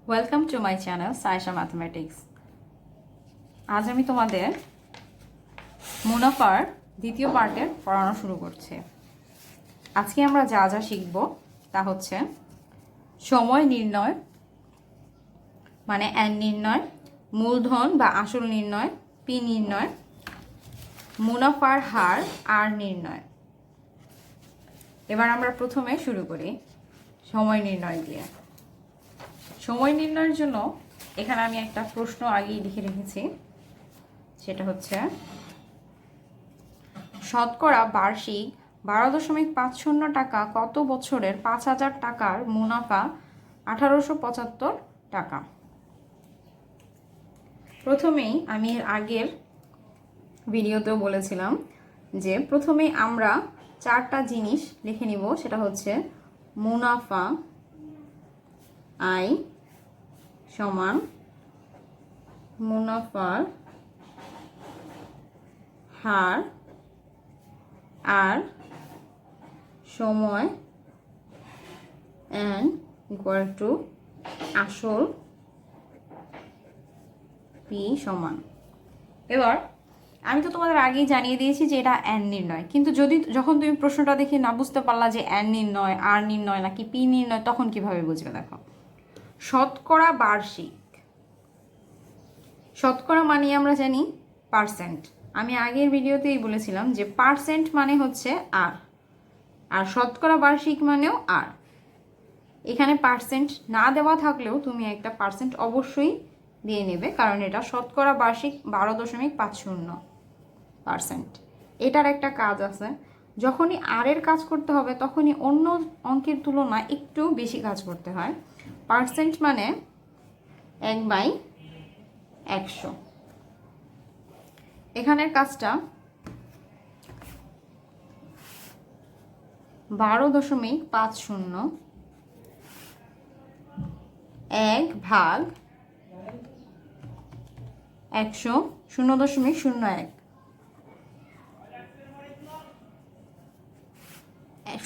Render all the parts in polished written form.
Welcome to my channel Sayesha mathematics. আজ আমি তোমাদের মুনাফার দ্বিতীয় পার্টের পড়ানো শুরু করছি। আজকে আমরা যা যা শিখব তা হচ্ছে সময় নির্ণয় মানে এন নির্ণয়, মূলধন বা আসল নির্ণয় পি নির্ণয়, মুনাফার হার আর নির্ণয়। এবার আমরা প্রথমে শুরু করি সময় নির্ণয় দিয়ে। সময় নির্ণয়ের জন্য এখানে আমি একটা প্রশ্ন আগেই লিখে রেখেছি, সেটা হচ্ছে শতকরা বার্ষিক 12.50 টাকা কত বছরের 5,000 টাকার মুনাফা 1875 টাকা। প্রথমেই আমি এর আগের ভিডিওতেও বলেছিলাম যে প্রথমেই আমরা চারটা জিনিস লিখে নিব, সেটা হচ্ছে মুনাফা আয় সমান মুনাফার হার আর সময় এন ইকুয়াল টু আসল পি সমান। এবার আমি তো তোমাদের আগেই জানিয়ে দিয়েছি যে এটা এন নির্ণয়, কিন্তু যখন তুমি প্রশ্নটা দেখে না বুঝতে পারলা যে এন নির্ণয় আর নির্ণয় নাকি পি নির্ণয়, তখন কিভাবে বুঝবে? দেখো, শতকরা বার্ষিক, শতকরা মানে আমরা জানি পার্সেন্ট। আমি আগের ভিডিওতেই বলেছিলাম যে পার্সেন্ট মানে হচ্ছে আর, আর শতকরা বার্ষিক মানেও আর। এখানে পার্সেন্ট না দেওয়া থাকলেও তুমি একটা পার্সেন্ট অবশ্যই দিয়ে নেবে, কারণ এটা শতকরা বার্ষিক 12.50%। এটার একটা কাজ আছে, যখনই আর এর কাজ করতে হবে তখনই অন্য অঙ্কের তুলনায় একটু বেশি কাজ করতে হয়। পার্সেন্ট মানে 1/100। এখানের কাজটা 12.50 1 ভাগ 100 0.01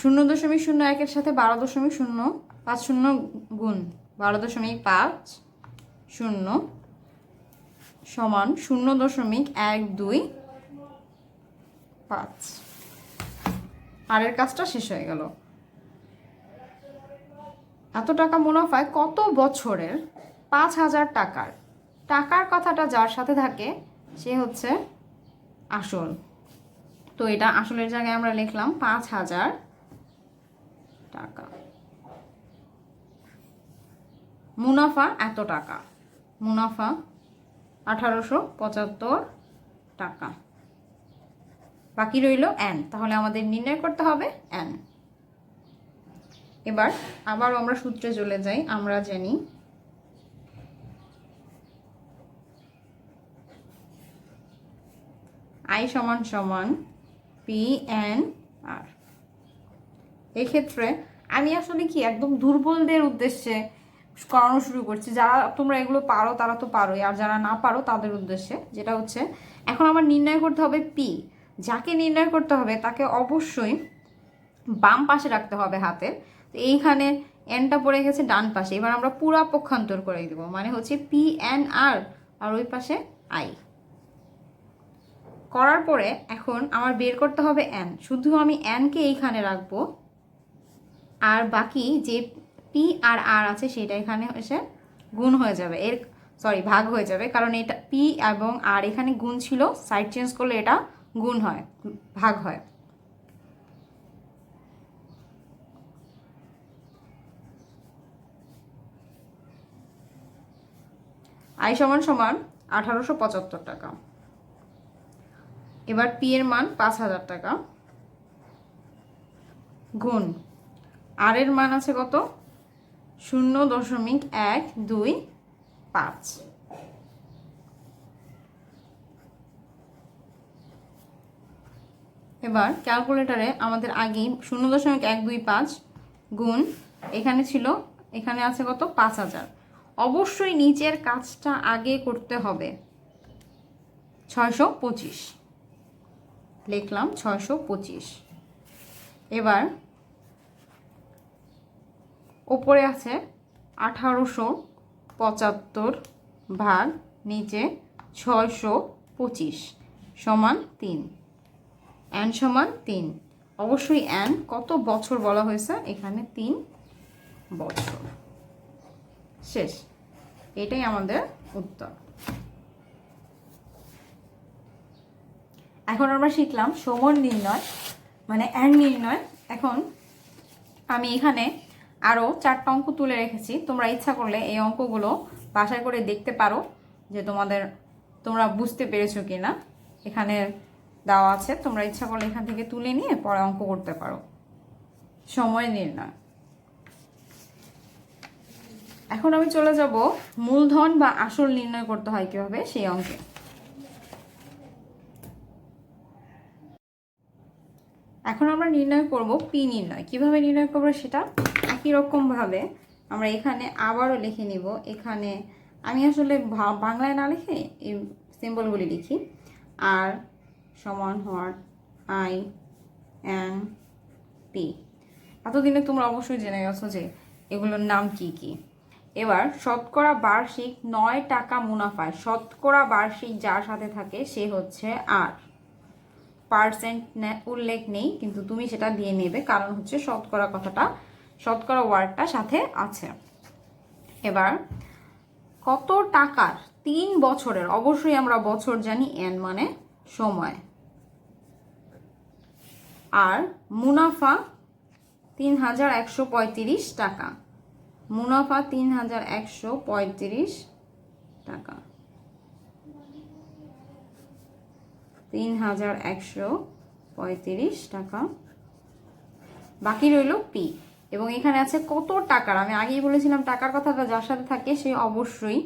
0.01 এর সাথে 12.050 গুণ 12.50 সমান 0.125। আর এর কাজটা শেষ হয়ে গেল। এত টাকা মুনাফায় কত বছরের 5,000 টাকার, টাকার কথাটা যার সাথে থাকে সে হচ্ছে আসল। তো এটা আসলের জায়গায় আমরা লিখলাম 5,000 টাকা। মুনাফা এত টাকা, মুনাফা 1875 টাকা। বাকি রইল এন, তাহলে আমাদের নির্ণয় করতে হবে এন। এবার আবার আমরা সূত্রে চলে যাই। আমরা জানি আই সমান সমান পি এন আর। এক্ষেত্রে আমি আসলে কি একদম দুর্বলদের উদ্দেশ্যে করানো শুরু করছি। যারা তোমরা এগুলো পারো তারা তো পারোই, আর যারা না পারো তাদের উদ্দেশ্যে, যেটা হচ্ছে এখন আমার নির্ণয় করতে হবে পি। যাকে নির্ণয় করতে হবে তাকে অবশ্যই বাম পাশে রাখতে হবে হাতের। তো এইখানে এনটা পড়ে গেছে ডান পাশে। এবার আমরা পুরা পক্ষান্তর করে দেবো, মানে হচ্ছে পি এন আর, আর ওই পাশে আই। করার পরে এখন আমার বের করতে হবে এন। শুধু আমি এনকে এইখানে রাখবো, আর বাকি যে পি আর আর আছে সেটা এখানে এসে গুণ হয়ে যাবে, ভাগ হয়ে যাবে, কারণ এটা পি এবং আর এখানে গুণ ছিল, সাইড চেঞ্জ করলে এটা গুণ হয়, ভাগ হয়। আই সমান সমান 1875 টাকা। এবার পি এর মান 5,000 টাকা গুণ আর এর মান আছে কত? 0.125। এবার ক্যালকুলেটরে আমাদের আগেই 0.125 গুণ এখানে ছিল, এখানে আছে কত? 5,000। অবশ্যই নিচের কাজটা আগে করতে হবে। 625 লিখলাম, 625। এবার ওপরে আছে 1875 75 ভাগ নিচে 625 সমান 3। n সমান 3। অবশ্যই n কত বছর বলা হয়েছে, এখানে 3 বছর। শেষ, এটাই আমাদের উত্তর। এখন আমরা শিখলাম সময় নির্ণয় মানে n নির্ণয়। এখন আমি এখানে আরও 4টা অঙ্ক তুলে রেখেছি। তোমরা ইচ্ছা করলে এই অঙ্কগুলো বাসায় করে দেখতে পারো যে তোমরা বুঝতে পেরেছো কি না। এখানে দেওয়া আছে, তোমরা ইচ্ছা করলে এখান থেকে তুলে নিয়ে পরে অঙ্ক করতে পারো। সময় নির্ণয়। এখন আমি চলে যাব মূলধন বা আসল নির্ণয় করতে হয় কিভাবে সেই অঙ্কে। এখন আমরা নির্ণয় করব পি নির্ণয়। কিভাবে নির্ণয় করব সেটা একই রকম ভাবে আমরা এখানে আবারও লিখে নিব। এখানে আমি আসলে বাংলায় না লিখে এই সিম্বলগুলি লিখি। আর সমান হওয়ার আই এন পি। এতদিনে তোমরা অবশ্যই জেনে গেছো যে এগুলোর নাম কি কি। এবার শতকরা বার্ষিক 9 টাকা মুনাফায় শতকরা বার্ষিক যার সাথে থাকে সে হচ্ছে আর। পার্সেন্ট উল্লেখ নেই, কিন্তু তুমি সেটা দিয়ে নেবে, কারণ হচ্ছে শতকরা কথাটা, শতকরা ওয়ার্ডটা সাথে আছে। এবার কত টাকার 3 বছরের, অবশ্যই আমরা বছর জানি, এন মানে সময়, আর মুনাফা 3135 টাকা। মুনাফা 3135 টাকা। 3135 টাকা। বাকি রইল পি। এবং এখানে আছে কত টাকার। আমি আগেই বলেছিলাম টাকার কথাটা যার সাথে থাকে সে অবশ্যই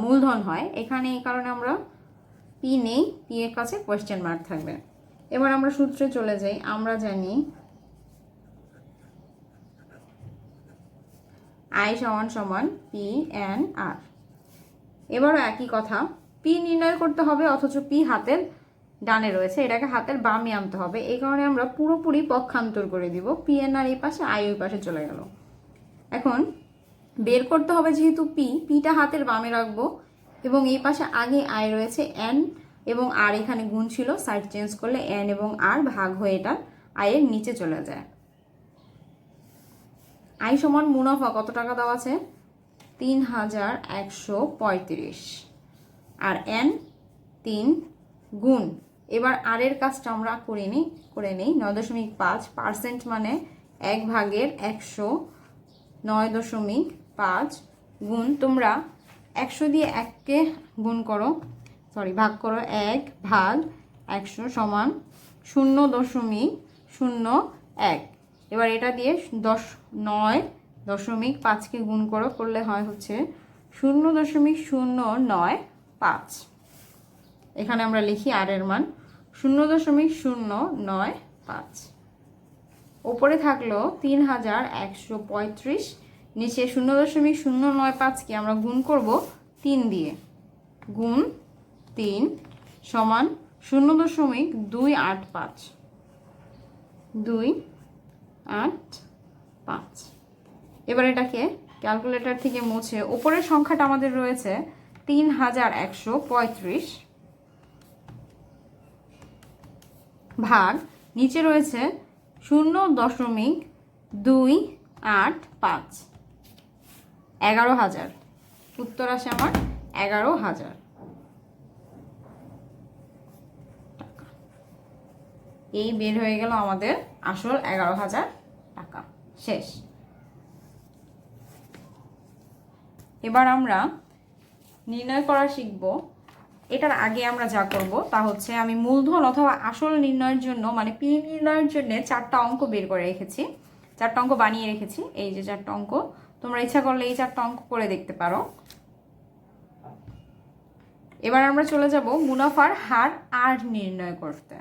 মূলধন হয়। এখানে এই কারণে আমরা পি নেই, পি এর কাছে কোয়েশ্চেন মার্ক থাকবে। এবার আমরা সূত্রে চলে যাই। আমরা জানি আই সমান সমান পি এন আর। এবারও একই কথা, পি নির্ণয় করতে হবে, অথচ পি হাতের ডানে রয়েছে, এটাকে হাতের বামে আনতে হবে। এই কারণে আমরা পুরোপুরি পক্ষান্তর করে দিব। পি এন আর এই পাশে, আই ওই পাশে চলে গেল। এখন বের করতে হবে, যেহেতু পিটা হাতের বামে রাখবো এবং এই পাশে আগে আই রয়েছে, এন এবং আর এখানে গুণ ছিল, সাইড চেঞ্জ করলে এন এবং আর ভাগ হয়ে এটা আয়ের নিচে চলে যায়। আই সমান মুনাফা কত টাকা দেওয়া আছে, 3135, আর এন 3 গুণ। এবার আর এর কাজটা আমরা করে নিই 9.5 মানে 1/100, 9.5 গুণ। তোমরা 100 দিয়ে 1কে গুণ করো, ভাগ করো, 1/100 সমান 0.01। এবার এটা দিয়ে 9.5কে গুণ করলে হয় হচ্ছে 0.095। এখানে আমরা লিখি আর এর মান 0.095। ওপরে থাকলো 3135, নিচে 0.095কে আমরা গুণ করব 3 দিয়ে। গুণ 3 সমান 0.285। 285। এবার এটাকে ক্যালকুলেটর থেকে মুছে উপরের সংখ্যাটা আমাদের রয়েছে 3135 ভাগ নিচে রয়েছে 0.285। 11,000। উত্তর আসে আমার 11,000 টাকা। এই বের হয়ে গেল আমাদের আসল 11,000 টাকা। শেষ। এবার আমরা নির্ণয় করা শিখব। এটার আগে আমরা যা করব তা হচ্ছে, আমি মূলধন অথবা আসল নির্ণয়ের জন্য মানে পি নির্ণয়ের জন্য 4টা অঙ্ক বের করে রেখেছি, 4টা অঙ্ক বানিয়ে রেখেছি। এই যে 4টা অঙ্ক, তোমরা ইচ্ছা করলে এই 4টা অঙ্ক করে দেখতে পারো। এবার আমরা চলে যাব মুনাফার হার আর নির্ণয় করতে।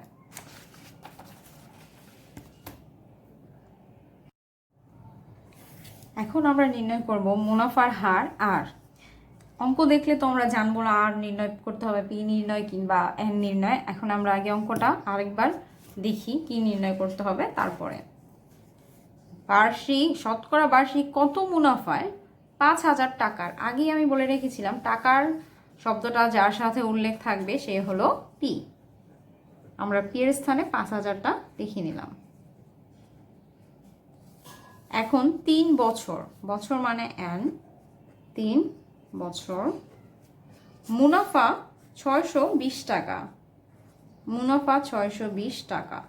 এখন আমরা নির্ণয় করব মুনাফার হার আর। অঙ্ক দেখলে তোমরা জানবো না আর নির্ণয় করতে হবে পি নির্ণয় কিংবা এন নির্ণয়। এখন আমরা আগে অঙ্কটা আরেকবার দেখি কি নির্ণয় করতে হবে। তারপরে শতকরা বার্ষিক কত মুনাফায় 5,000 টাকার আগেই আমি বলে রেখেছিলাম টাকার শব্দটা যার সাথে উল্লেখ থাকবে সে হলো পি। আমরা পি এর স্থানে 5,000টা লিখে নিলাম। এখন 3 বছর, বছর মানে এন, 3 বছর, মুনাফা 620 টাকা, মুনাফা 620 টাকা।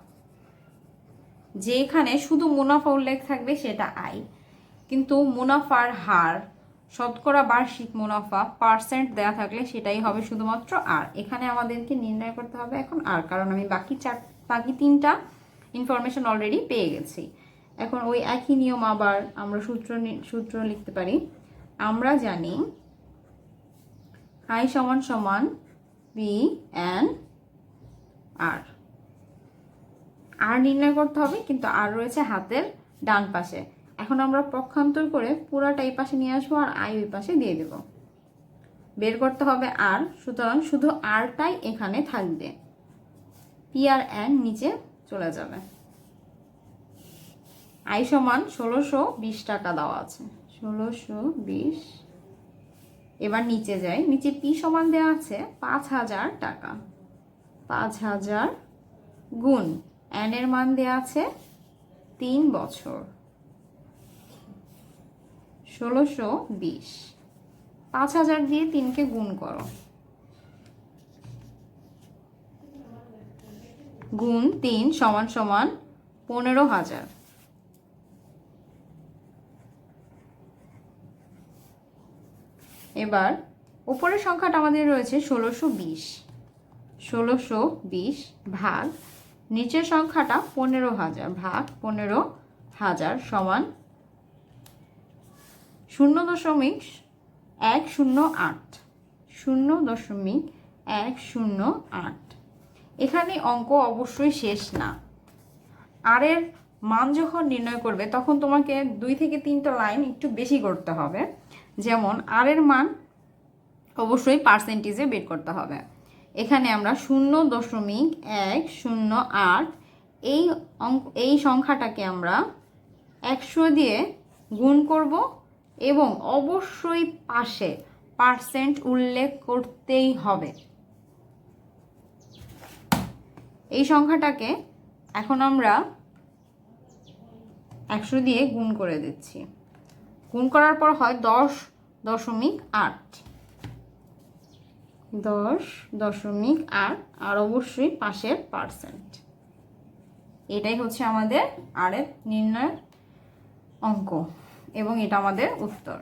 যেখানে শুধু মুনাফা উল্লেখ থাকবে সেটা আই, কিন্তু মুনাফার হার, শতকরা বার্ষিক মুনাফা পার্সেন্ট দেয়া থাকলে সেটাই হবে শুধুমাত্র আর। এখানে আমাদেরকে নির্ণয় করতে হবে এখন আর, কারণ আমি বাকি 3টা ইনফরমেশন অলরেডি পেয়ে গেছি। এখন ওই একই নিয়ম আবার আমরা সূত্র লিখতে পারি। আমরা জানি আই সমান সমান পি এন আর। আর নির্ণয় করতে হবে, কিন্তু আর রয়েছে হাতের ডান পাশে। এখন আমরা পক্ষান্তর করে পুরাটা এই পাশে নিয়ে আসবো আর আই ওই পাশে দিয়ে দেব। বের করতে হবে আর, সুতরাং শুধু আরটাই এখানে থাকবে, পি আর এন নিচে চলে যাবে। আই সমান 1620 টাকা দেওয়া আছে, 1620। এবার নিচে যাই, নিচে পি সমান দেওয়া আছে 5,000 টাকা, 5,000 গুণ এন এর মান দেওয়া আছে 3 বছর, 1620। 5,000 দিয়ে 3কে গুণ করো, গুণ 3 সমান সমান 15,000। এবার উপরের সংখ্যাটা আমাদের রয়েছে 1620, 1620 ভাগ নিচের সংখ্যাটা 15,000 ভাগ 15,000 সমান 0.108, 0.108। এখানে অঙ্ক অবশ্যই শেষ না। আর এর মান যখন নির্ণয় করবে তখন তোমাকে 2 থেকে 3টা লাইন একটু বেশি করতে হবে। যেমন আর এর মান অবশ্যই পার্সেন্টেজে বের করতে হবে। এখানে আমরা 0.108 এই সংখ্যাটাকে আমরা 100 দিয়ে গুণ করব এবং অবশ্যই পাশে পার্সেন্ট উল্লেখ করতেই হবে। এই সংখ্যাটাকে এখন আমরা 100 দিয়ে গুণ করে দিচ্ছি। গুণ করার পর হয় 10.8, 10.8 আর অবশ্যই পাশের পার্সেন্ট। এটাই হচ্ছে আমাদের আর এর নির্ণয়ের অঙ্ক এবং এটা আমাদের উত্তর।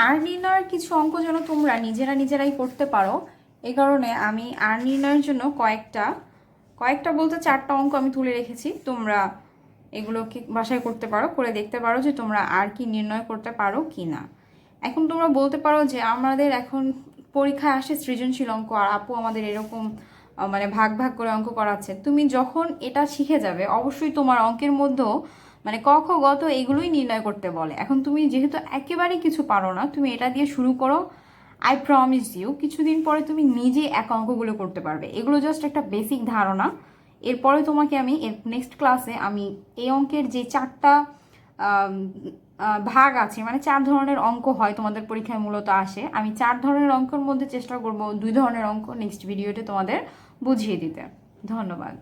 আর নির্ণয়ের কিছু অঙ্ক যেন তোমরা নিজেরাই করতে পারো, এই কারণে আমি আর নির্ণয়ের জন্য কয়েকটা বলতে 4টা অঙ্ক আমি তুলে রেখেছি। তোমরা এগুলোকে বাসায় করতে পারো, করে দেখতে পারো যে তোমরা আর কি নির্ণয় করতে পারো কি না। এখন তোমরা বলতে পারো যে আমাদের এখন পরীক্ষায় আসে সৃজনশীল অঙ্ক আর আপু আমাদের এরকম মানে ভাগ করে অঙ্ক করাচ্ছে। তুমি যখন এটা শিখে যাবে অবশ্যই তোমার অঙ্কের মধ্যেও মানে ক খ গ তো এগুলোই নির্ণয় করতে বলে। এখন তুমি যেহেতু একেবারেই কিছু পারো না, তুমি এটা দিয়ে শুরু করো। আই প্রমিস ইউ কিছুদিন পরে তুমি নিজে এক অঙ্কগুলো করতে পারবে। এগুলো জাস্ট একটা বেসিক ধারণা। এরপরে তোমাকে আমি নেক্সট ক্লাসে আমি এই অঙ্কের যে 4টা ভাগ আছে, মানে 4 ধরনের অঙ্ক হয় তোমাদের পরীক্ষায় মূলত আসে, আমি 4 ধরনের অঙ্কের মধ্যে চেষ্টা করব 2 ধরনের অঙ্ক নেক্সট ভিডিওতে তোমাদের বুঝিয়ে দিতে। ধন্যবাদ।